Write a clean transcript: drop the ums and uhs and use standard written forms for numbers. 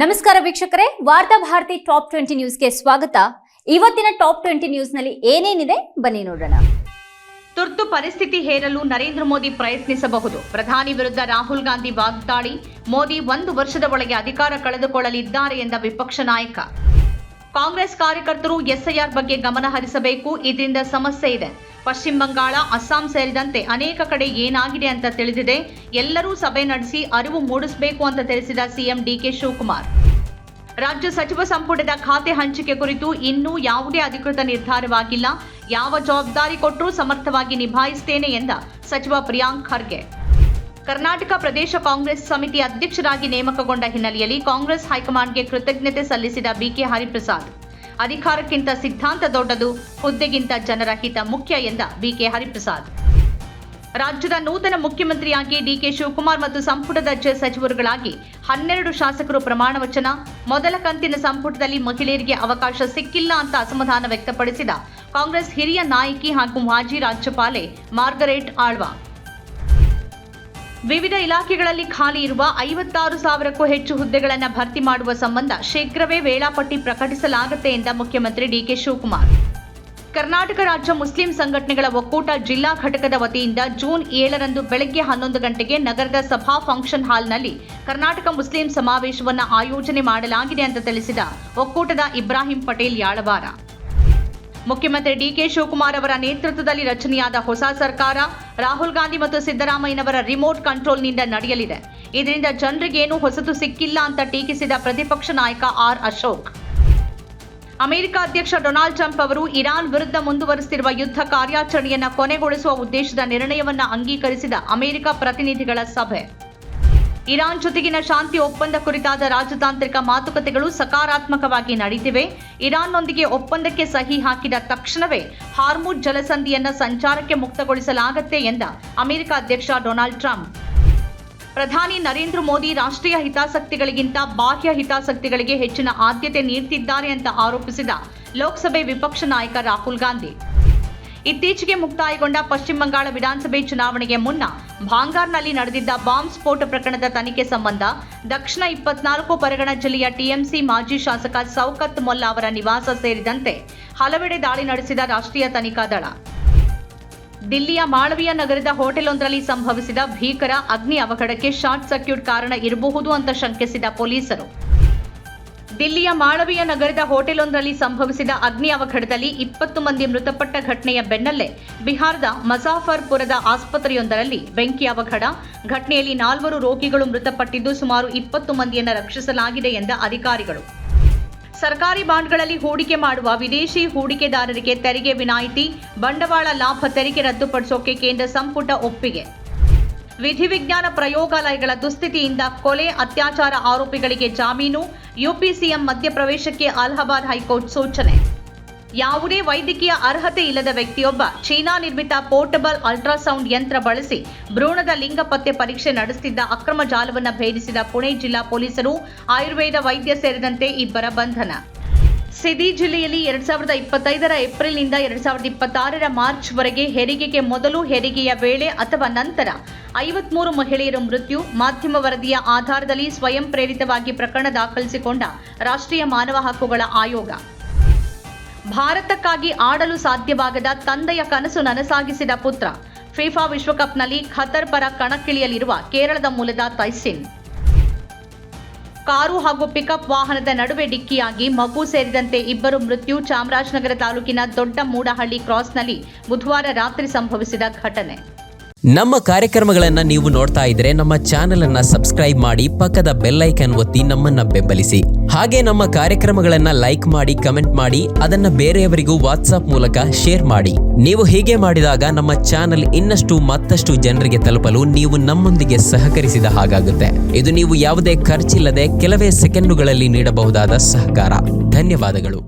ನಮಸ್ಕಾರ ವೀಕ್ಷಕರೇ, ವಾರ್ತಾ ಭಾರತಿ ಟಾಪ್ 20 ನ್ಯೂಸ್ಗೆ ಸ್ವಾಗತ. ಇವತ್ತಿನ ಟಾಪ್ 20 ನ್ಯೂಸ್ನಲ್ಲಿ ಏನೇನಿದೆ ಬನ್ನಿ ನೋಡೋಣ. ತುರ್ತು ಪರಿಸ್ಥಿತಿ ಹೇರಲು ನರೇಂದ್ರ ಮೋದಿ ಪ್ರಯತ್ನಿಸಬಹುದು. ಪ್ರಧಾನಿ ವಿರುದ್ಧ ರಾಹುಲ್ ಗಾಂಧಿ ವಾಗ್ದಾಳಿ. ಮೋದಿ 1 ವರ್ಷದ ಒಳಗೆ ಅಧಿಕಾರ ಕಳೆದುಕೊಳ್ಳಲಿದ್ದಾರೆ ಎಂದ ವಿಪಕ್ಷ ನಾಯಕ. ಕಾಂಗ್ರೆಸ್ ಕಾರ್ಯಕರ್ತರು ಎಸ್ಐಆರ್ ಬಗ್ಗೆ ಗಮನ ಹರಿಸಬೇಕು, ಇದರಿಂದ ಸಮಸ್ಯೆ ಇದೆ. ಪಶ್ಚಿಮ ಬಂಗಾಳ, ಅಸ್ಸಾಂ ಸೇರಿದಂತೆ ಅನೇಕ ಕಡೆ ಏನಾಗಿದೆ ಅಂತ ತಿಳಿದಿದೆ. ಎಲ್ಲರೂ ಸಭೆ ನಡೆಸಿ ಅರಿವು ಮೂಡಿಸಬೇಕು ಅಂತ ತಿಳಿಸಿದ ಸಿಎಂ ಡಿಕೆ ಶಿವಕುಮಾರ್. ರಾಜ್ಯ ಸಚಿವ ಸಂಪುಟದ ಖಾತೆ ಹಂಚಿಕೆ ಕುರಿತು ಇನ್ನೂ ಯಾವುದೇ ಅಧಿಕೃತ ನಿರ್ಧಾರವಾಗಿಲ್ಲ. ಯಾವ ಜವಾಬ್ದಾರಿ ಕೊಟ್ಟರೂ ಸಮರ್ಥವಾಗಿ ನಿಭಾಯಿಸುತ್ತೇನೆ ಎಂದ ಸಚಿವ ಪ್ರಿಯಾಂಕ್ ಖರ್ಗೆ. ಕರ್ನಾಟಕ ಪ್ರದೇಶ ಕಾಂಗ್ರೆಸ್ ಸಮಿತಿ ಅಧ್ಯಕ್ಷರಾಗಿ ನೇಮಕಗೊಂಡ ಹಿನ್ನೆಲೆಯಲ್ಲಿ ಕಾಂಗ್ರೆಸ್ ಹೈಕಮಾಂಡ್ಗೆ ಕೃತಜ್ಞತೆ ಸಲ್ಲಿಸಿದ ಬಿಕೆ ಹರಿಪ್ರಸಾದ್. ಅಧಿಕಾರಕ್ಕಿಂತ ಸಿದ್ಧಾಂತ ದೊಡ್ಡದು, ಹುದ್ದೆಗಿಂತ ಜನರ ಹಿತ ಮುಖ್ಯ ಎಂದ ಬಿಕೆ ಹರಿಪ್ರಸಾದ್. ರಾಜ್ಯದ ನೂತನ ಮುಖ್ಯಮಂತ್ರಿಯಾಗಿ ಡಿಕೆ ಶಿವಕುಮಾರ್ ಮತ್ತು ಸಂಪುಟದ ಸಚಿವರುಗಳಾಗಿ 12 ಶಾಸಕರು ಪ್ರಮಾಣ ವಚನ. ಮೊದಲ ಕಂತಿನ ಸಂಪುಟದಲ್ಲಿ ಮಹಿಳೆಯರಿಗೆ ಅವಕಾಶ ಸಿಕ್ಕಿಲ್ಲ ಅಂತ ಅಸಮಾಧಾನ ವ್ಯಕ್ತಪಡಿಸಿದ ಕಾಂಗ್ರೆಸ್ ಹಿರಿಯ ನಾಯಕಿ ಹಾಗೂ ಮಾಜಿ ರಾಜ್ಯಪಾಲೆ ಮಾರ್ಗರೆಟ್ ಆಳ್ವಾ. ವಿವಿಧ ಇಲಾಖೆಗಳಲ್ಲಿ ಖಾಲಿ ಇರುವ 56,000ಕ್ಕೂ ಹೆಚ್ಚು ಹುದ್ದೆಗಳನ್ನು ಭರ್ತಿ ಮಾಡುವ ಸಂಬಂಧ ಶೀಘ್ರವೇ ವೇಳಾಪಟ್ಟಿ ಪ್ರಕಟಿಸಲಾಗುತ್ತೆ ಎಂದ ಮುಖ್ಯಮಂತ್ರಿ ಡಿಕೆ ಶಿವಕುಮಾರ್. ಕರ್ನಾಟಕ ರಾಜ್ಯ ಮುಸ್ಲಿಂ ಸಂಘಟನೆಗಳ ಒಕ್ಕೂಟ ಜಿಲ್ಲಾ ಘಟಕದ ವತಿಯಿಂದ ಜೂನ್ 7ರಂದು ಬೆಳಗ್ಗೆ 11 ಗಂಟೆಗೆ ನಗರದ ಸಭಾ ಫಂಕ್ಷನ್ ಹಾಲ್ನಲ್ಲಿ ಕರ್ನಾಟಕ ಮುಸ್ಲಿಂ ಸಮಾವೇಶವನ್ನು ಆಯೋಜನೆ ಮಾಡಲಾಗಿದೆ ಅಂತ ತಿಳಿಸಿದ ಒಕ್ಕೂಟದ ಇಬ್ರಾಹಿಂ ಪಟೇಲ್ ಯಾಳವಾರ. ಮುಖ್ಯಮಂತ್ರಿ ಡಿಕೆ ಶಿವಕುಮಾರ್ ಅವರ ನೇತೃತ್ವದಲ್ಲಿ ರಚನೆಯಾದ ಹೊಸ ಸರ್ಕಾರ ರಾಹುಲ್ ಗಾಂಧಿ ಮತ್ತು ಸಿದ್ದರಾಮಯ್ಯನವರ ರಿಮೋಟ್ ಕಂಟ್ರೋಲ್ನಿಂದ ನಡೆಯಲಿದೆ. ಇದರಿಂದ ಜನರಿಗೇನೂ ಹೊಸತು ಸಿಕ್ಕಿಲ್ಲ ಅಂತ ಟೀಕಿಸಿದ ಪ್ರತಿಪಕ್ಷ ನಾಯಕ ಆರ್ ಅಶೋಕ್. ಅಮೆರಿಕ ಅಧ್ಯಕ್ಷ ಡೊನಾಲ್ಡ್ ಟ್ರಂಪ್ ಅವರು ಇರಾನ್ ವಿರುದ್ಧ ಮುಂದುವರೆಸುತ್ತಿರುವ ಯುದ್ಧ ಕಾರ್ಯಾಚರಣೆಯನ್ನು ಕೊನೆಗೊಳಿಸುವ ಉದ್ದೇಶದ ನಿರ್ಣಯವನ್ನು ಅಂಗೀಕರಿಸಿದ ಅಮೆರಿಕ ಪ್ರತಿನಿಧಿಗಳ ಸಭೆ. ಇರಾನ್ ಜೊತೆಗಿನ ಶಾಂತಿ ಒಪ್ಪಂದ ಕುರಿತಾದ ರಾಜತಾಂತ್ರಿಕ ಮಾತುಕತೆಗಳು ಸಕಾರಾತ್ಮಕವಾಗಿ ನಡೆದಿವೆ. ಇರಾನ್ನೊಂದಿಗೆ ಒಪ್ಪಂದಕ್ಕೆ ಸಹಿ ಹಾಕಿದ ತಕ್ಷಣವೇ ಹಾರ್ಮುಜ್ ಜಲಸಂಧಿಯನ್ನು ಸಂಚಾರಕ್ಕೆ ಮುಕ್ತಗೊಳಿಸಲಾಗುತ್ತೆ ಎಂದ ಅಮೆರಿಕ ಅಧ್ಯಕ್ಷ ಡೊನಾಲ್ಡ್ ಟ್ರಂಪ್. ಪ್ರಧಾನಿ ನರೇಂದ್ರ ಮೋದಿ ರಾಷ್ಟ್ರೀಯ ಹಿತಾಸಕ್ತಿಗಳಿಗಿಂತ ಬಾಹ್ಯ ಹಿತಾಸಕ್ತಿಗಳಿಗೆ ಹೆಚ್ಚಿನ ಆದ್ಯತೆ ನೀಡುತ್ತಿದ್ದಾರೆ ಅಂತ ಆರೋಪಿಸಿದ ಲೋಕಸಭೆ ವಿಪಕ್ಷ ನಾಯಕ ರಾಹುಲ್ ಗಾಂಧಿ. ಇತ್ತೀಚೆಗೆ ಮುಕ್ತಾಯಗೊಂಡ ಪಶ್ಚಿಮ ಬಂಗಾಳ ವಿಧಾನಸಭೆ ಚುನಾವಣೆಗೆ ಮುನ್ನ ಭಾಂಗಾರ್ನಲ್ಲಿ ನಡೆದಿದ್ದ ಬಾಂಬ್ ಸ್ಫೋಟ ಪ್ರಕರಣದ ತನಿಖೆ ಸಂಬಂಧ ದಕ್ಷಿಣ 24 ಪರಗಣ ಜಿಲ್ಲೆಯ ಟಿಎಂಸಿ ಮಾಜಿ ಶಾಸಕ ಸೌಕತ್ ಮೊಲ್ಲಾ ಅವರ ನಿವಾಸ ಸೇರಿದಂತೆ ಹಲವೆಡೆ ದಾಳಿ ನಡೆಸಿದ ರಾಷ್ಟ್ರೀಯ ತನಿಖಾ ದಳ. ದಿಲ್ಲಿಯ ಮಾಳವಿಯಾ ನಗರದ ಹೋಟೆಲೊಂದರಲ್ಲಿ ಸಂಭವಿಸಿದ ಭೀಕರ ಅಗ್ನಿ ಅವಘಡಕ್ಕೆ ಶಾರ್ಟ್ ಸರ್ಕ್ಯೂಟ್ ಕಾರಣ ಇರಬಹುದು ಅಂತ ಶಂಕಿಸಿದ ಪೊಲೀಸರು. ದಿಲ್ಲಿಯ ಮಾಳವಿಯಾ ನಗರದ ಹೋಟೆಲೊಂದರಲ್ಲಿ ಸಂಭವಿಸಿದ ಅಗ್ನಿ ಅವಘಡದಲ್ಲಿ 20 ಮಂದಿ ಮೃತಪಟ್ಟ ಘಟನೆಯ ಬೆನ್ನಲ್ಲೇ ಬಿಹಾರದ ಮುಜಾಫರ್ಪುರದ ಆಸ್ಪತ್ರೆಯೊಂದರಲ್ಲಿ ಬೆಂಕಿ ಅವಘಡ. ಘಟನೆಯಲ್ಲಿ 4 ರೋಗಿಗಳು ಮೃತಪಟ್ಟಿದ್ದು ಸುಮಾರು 20 ಮಂದಿಯನ್ನು ರಕ್ಷಿಸಲಾಗಿದೆ ಎಂದ ಅಧಿಕಾರಿಗಳು. ಸರ್ಕಾರಿ ಬಾಂಡ್ಗಳಲ್ಲಿ ಹೂಡಿಕೆ ಮಾಡುವ ವಿದೇಶಿ ಹೂಡಿಕೆದಾರರಿಗೆ ತೆರಿಗೆ ವಿನಾಯಿತಿ, ಬಂಡವಾಳ ಲಾಭ ತೆರಿಗೆ ರದ್ದುಪಡಿಸೋಕೆ ಕೇಂದ್ರ ಸಂಪುಟ ಒಪ್ಪಿಗೆ. ವಿಧಿವಿಜ್ಞಾನ ಪ್ರಯೋಗಾಲಯಗಳ ದುಸ್ಥಿತಿಯಿಂದ ಕೊಲೆ, ಅತ್ಯಾಚಾರ ಆರೋಪಿಗಳಿಗೆ ಜಾಮೀನು. ಯುಪಿ ಸಿಎಂ ಮಧ್ಯಪ್ರವೇಶಕ್ಕೆ ಅಲಹಾಬಾದ್ ಹೈಕೋರ್ಟ್ ಸೂಚನೆ. ಯಾವುದೇ ವೈದ್ಯಕೀಯ ಅರ್ಹತೆ ಇಲ್ಲದ ವ್ಯಕ್ತಿಯೊಬ್ಬ ಚೀನಾ ನಿರ್ಮಿತ ಪೋರ್ಟಬಲ್ ಅಲ್ಟ್ರಾಸೌಂಡ್ ಯಂತ್ರ ಬಳಸಿ ಭ್ರೂಣದ ಲಿಂಗ ಪತ್ತೆ ಪರೀಕ್ಷೆ ನಡೆಸುತ್ತಿದ್ದ ಅಕ್ರಮ ಜಾಲವನ್ನು ಭೇದಿಸಿದ ಪುಣೆ ಜಿಲ್ಲಾ ಪೊಲೀಸರು. ಆಯುರ್ವೇದ ವೈದ್ಯ ಸೇರಿದಂತೆ 2 ಬಂಧನ. ಸಿಧಿ ಜಿಲ್ಲೆಯಲ್ಲಿ 2025ರ ಏಪ್ರಿಲ್ನಿಂದ 2026ರ ಮಾರ್ಚ್ವರೆಗೆ ಹೆರಿಗೆಗೆ ಮೊದಲು, ಹೆರಿಗೆಯ ವೇಳೆ ಅಥವಾ ನಂತರ 53 ಮಹಿಳೆಯರು ಮೃತ್ಯು. ಮಾಧ್ಯಮ ವರದಿಯ ಆಧಾರದಲ್ಲಿ ಸ್ವಯಂ ಪ್ರೇರಿತವಾಗಿ ಪ್ರಕರಣ ದಾಖಲಿಸಿಕೊಂಡ ರಾಷ್ಟ್ರೀಯ ಮಾನವ ಹಕ್ಕುಗಳ ಆಯೋಗ. ಭಾರತಕ್ಕಾಗಿ ಆಡಲು ಸಾಧ್ಯವಾಗದ ತಂದೆಯ ಕನಸು ನನಸಾಗಿಸಿದ ಪುತ್ರ. ಫಿಫಾ ವಿಶ್ವಕಪ್ನಲ್ಲಿ ಖತರ್ ಪರ ಕಣಕ್ಕಿಳಿಯಲಿರುವ ಕೇರಳದ ಮೂಲದ ತೈಸಿನ್. ಕಾರು ಹಾಗೂ ಪಿಕಪ್ ವಾಹನದ ನಡುವೆ ಡಿಕ್ಕಿಯಾಗಿ ಮಗು ಸೇರಿದಂತೆ 2 ಮೃತ್ಯು. ಚಾಮರಾಜನಗರ ತಾಲೂಕಿನ ದೊಡ್ಡ ಮೂಡಹಳ್ಳಿ ಕ್ರಾಸ್ನಲ್ಲಿ ಬುಧವಾರ ರಾತ್ರಿ ಸಂಭವಿಸಿದ ಘಟನೆ. ನಮ್ಮ ಕಾರ್ಯಕ್ರಮಗಳನ್ನು ನೀವು ನೋಡ್ತಾ ಇದ್ರೆ ನಮ್ಮ ಚಾನೆಲ್ ಅನ್ನ ಸಬ್ಸ್ಕ್ರೈಬ್ ಮಾಡಿ, ಪಕ್ಕದ ಬೆಲ್ ಐಕಾನ್ ಒತ್ತಿ ನಮ್ಮನ್ನ ಬೆಂಬಲಿಸಿ. ಹಾಗೆ ನಮ್ಮ ಕಾರ್ಯಕ್ರಮಗಳನ್ನ ಲೈಕ್ ಮಾಡಿ, ಕಮೆಂಟ್ ಮಾಡಿ, ಅದನ್ನ ಬೇರೆಯವರಿಗೂ ವಾಟ್ಸ್ಆಪ್ ಮೂಲಕ ಶೇರ್ ಮಾಡಿ. ನೀವು ಹೀಗೆ ಮಾಡಿದಾಗ ನಮ್ಮ ಚಾನೆಲ್ ಇನ್ನಷ್ಟು ಮತ್ತಷ್ಟು ಜನರಿಗೆ ತಲುಪಲು ನೀವು ನಮ್ಮೊಂದಿಗೆ ಸಹಕರಿಸಿದ ಹಾಗಾಗುತ್ತೆ. ಇದು ನೀವು ಯಾವುದೇ ಖರ್ಚಿಲ್ಲದೆ ಕೆಲವೇ ಸೆಕೆಂಡುಗಳಲ್ಲಿ ನೀಡಬಹುದಾದ ಸಹಕಾರ. ಧನ್ಯವಾದಗಳು.